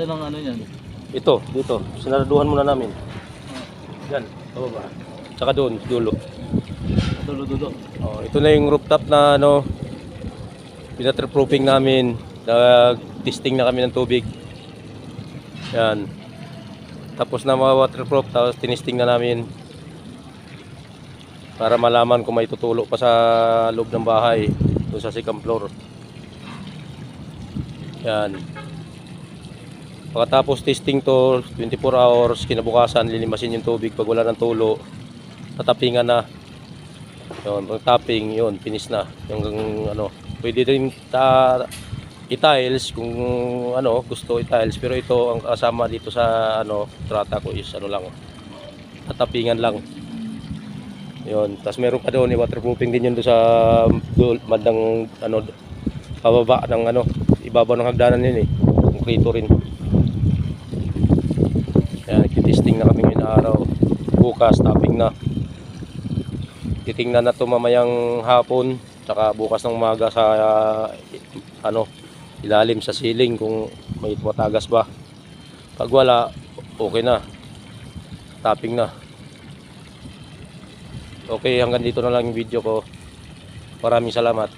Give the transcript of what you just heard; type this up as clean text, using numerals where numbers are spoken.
Saan ang ano yan? Ito, dito. Sinaraduhan muna namin. Yan, ba? Tsaka doon, dulo. Dulo-dulo. Oh, ito na yung rooftop na ano, pinaterproofing namin. Nag-testing na kami ng tubig. Yan. Tapos na mga waterproof, tapos tinisting na namin para malaman kung may tutulo pa sa loob ng bahay doon sa second floor. Yan. Pagkatapos testing to 24 hours, kinabukasan lilimasin yung tubig pag wala ng tulo. Tatapingan na. Yun, pag tapping, yun, finish na. Yung ano, pwede rin i-tiles kung ano, gusto i-tiles, pero ito ang kasama dito sa ano, trata ko is ano lang. Tatapingan lang. Yun, tapos meron pa doon waterproofing din yun doon sa bandang ano, pababa ng ano, ibabaw ng hagdanan yun konkreto rin. Yan, nagtitesting na kami ngayong araw. Bukas, tapping na. Titingnan na ito mamayang hapon, tsaka bukas ng umaga sa ano, ilalim sa ceiling kung may tumatagas ba. Pag wala, okay na. Tapping na. Okay, hanggang dito na lang yung video ko. Maraming salamat.